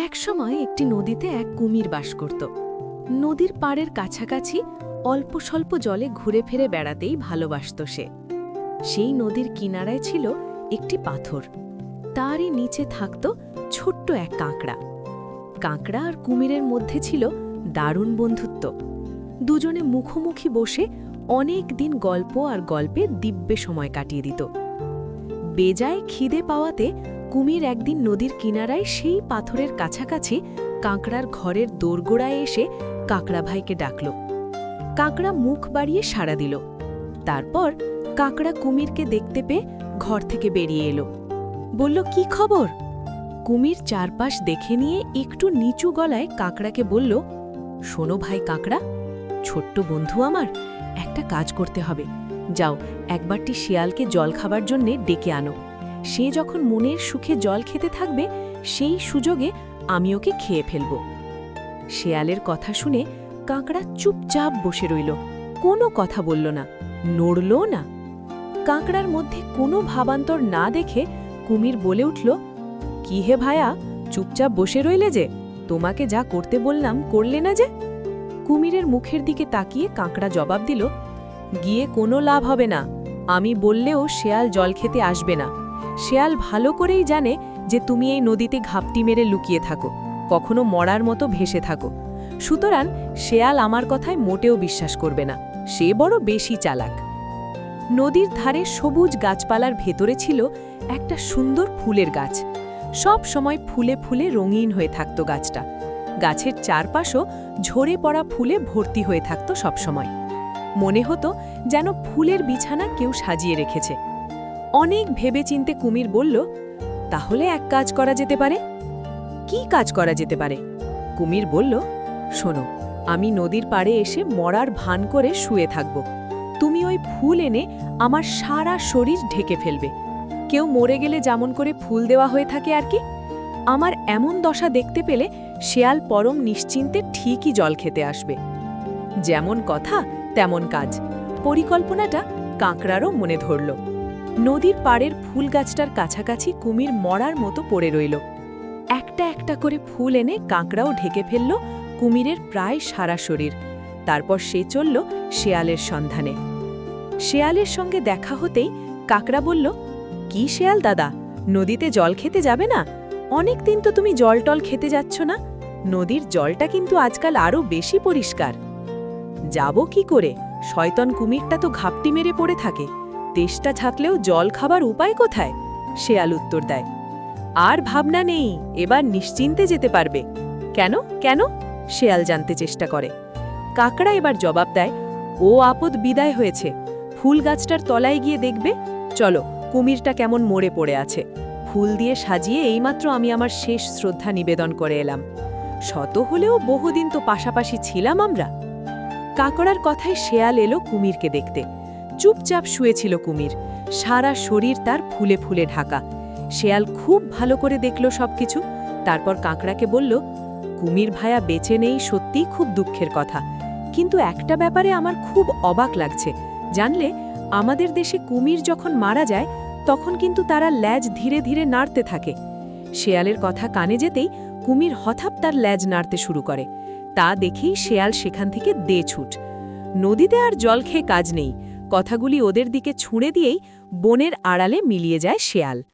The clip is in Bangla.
একসময় একটি নদীতে এক কুমির বাস করত। নদীর পাড়ের কাছাকাছি অল্প স্বল্প জলে ঘুরে ফিরে বেড়াতেই ভালোবাসত সে। সেই নদীর কিনারায় ছিল একটি পাথর, তারই নিচে থাকত ছোট্ট এক কাঁকড়া। কাঁকড়া আর কুমিরের মধ্যে ছিল দারুণ বন্ধুত্ব। দুজনে মুখোমুখি বসে অনেক দিন গল্প আর গল্পে দিব্যে সময় কাটিয়ে দিত। বেজায় খিদে পাওয়াতে কুমির একদিন নদীর কিনারায় সেই পাথরের কাছাকাছি কাঁকড়ার ঘরের দোরগোড়ায় এসে কাঁকড়া ভাইকে ডাকল। কাঁকড়া মুখ বাড়িয়ে সাড়া দিল। তারপর কাঁকড়া কুমিরকে দেখতে পেয়ে ঘর থেকে বেরিয়ে এলো। বলল, কি খবর? কুমির চারপাশ দেখে নিয়ে একটু নিচু গলায় কাঁকড়াকে বলল, শোনো ভাই কাঁকড়া, ছোট্ট বন্ধু আমার, একটা কাজ করতে হবে। যাও, একবারটি শিয়ালকে জল খাবার জন্যে ডেকে আনো। সে যখন মনের সুখে জল খেতে থাকবে, সেই সুযোগে আমি ওকে খেয়ে ফেলব। শিয়ালের কথা শুনে কাঁকড়া চুপচাপ বসে রইল, কোনো কথা বলল না, নড়লও না। কাঁকড়ার মধ্যে কোনো ভাবান্তর না দেখে কুমির বলে উঠল, কি হে ভায়া, চুপচাপ বসে রইলে যে? তোমাকে যা করতে বললাম করলে না যে? কুমিরের মুখের দিকে তাকিয়ে কাঁকড়া জবাব দিল, গিয়ে কোনো লাভ হবে না। আমি বললেও শেয়াল জল খেতে আসবে না। শেয়াল ভালো করেই জানে যে তুমি এই নদীতে ঘাপটি মেরে লুকিয়ে থাকো, কখনো মরার মতো ভেসে থাকো। সুতরাং শেয়াল আমার কথায় মোটেও বিশ্বাস করবে না, সে বড় বেশি চালাক। নদীর ধারে সবুজ গাছপালার ভেতরে ছিল একটা সুন্দর ফুলের গাছ। সব সময় ফুলে ফুলে রঙিন হয়ে থাকত গাছটা। গাছের চারপাশও ঝরে পড়া ফুলে ভর্তি হয়ে থাকত সবসময়। মনে হতো যেন ফুলের বিছানা কেউ সাজিয়ে রেখেছে। অনেক ভেবেচিন্তে কুমির বলল, তাহলে এক কাজ করা যেতে পারে। কি কাজ করা যেতে পারে? কুমির বলল, শোনো, আমি নদীর পাড়ে এসে মরার ভান করে শুয়ে থাকব। তুমি ওই ফুল এনে আমার সারা শরীর ঢেকে ফেলবে। কেউ মরে গেলে যেমন করে ফুল দেওয়া হয়ে থাকে আর কি। আমার এমন দশা দেখতে পেলে শেয়াল পরম নিশ্চিন্তে ঠিকই জল খেতে আসবে। যেমন কথা তেমন কাজ। পরিকল্পনাটা কাঁকড়ারও মনে ধরল। নদীর পাড়ের ফুল গাছটার কাছাকাছি কুমির মরার মতো পড়ে রইল। একটা একটা করে ফুল এনে কাঁকড়াও ঢেকে ফেলল কুমিরের প্রায় সারা শরীর। তারপর সে চলল শেয়ালের সন্ধানে। শেয়ালের সঙ্গে দেখা হতেই কাঁকড়া বলল, কি শেয়াল দাদা, নদীতে জল খেতে যাবে না? অনেক দিন তো তুমি জল টল খেতে যাচ্ছ না। নদীর জলটা কিন্তু আজকাল আরও বেশি পরিষ্কার। যাব কি করে, শয়তান কুমিরটা তো ঘাপটি মেরে পড়ে থাকে। তেষ্টা থাকলেও জল খাবার উপায় কোথায়? শেয়াল উত্তর দেয়, আর ভাবনা নেই, এবার নিশ্চিন্তে যেতে পারবে। কেন কেন? শেয়াল জানতে চেষ্টা করে। কাঁকড়া এবার জবাব দেয়, ও আপদ বিদায় হয়েছে। ফুল গাছটার তলায় গিয়ে দেখবে। চলো, কুমিরটা কেমন মরে পড়ে আছে। ফুল দিয়ে সাজিয়ে এইমাত্র আমি আমার শেষ শ্রদ্ধা নিবেদন করে এলাম। শত হলেও বহুদিন তো পাশাপাশি ছিলাম আমরা। কাঁকড়ার কথায় শেয়াল এলো কুমিরকে দেখতে। চুপচাপ শুয়েছিল কুমির, সারা শরীর তার ফুলে ফুলে ঢাকা। শেয়াল খুব ভালো করে দেখল সবকিছু। তারপর কাঁকড়াকে বলল, কুমির ভায়া বেঁচে নেই সত্যিই খুব দুঃখের কথা, কিন্তু একটা ব্যাপারে আমার খুব অবাক লাগছে। জানলে, আমাদের দেশে কুমির যখন মারা যায় তখন কিন্তু তারা ল্যাজ ধীরে ধীরে নাড়তে থাকে। শেয়ালের কথা কানে যেতেই কুমির হঠাৎ তার ল্যাজ নাড়তে শুরু করে। তা দেখেই শেয়াল সেখান থেকে দে ছুট। নদীতে আর জল খেয়ে কাজ নেই, কথাগুলি ওদের দিকে ছুঁড়ে দিয়েই বনের আড়ালে মিলিয়ে যায় শেয়াল।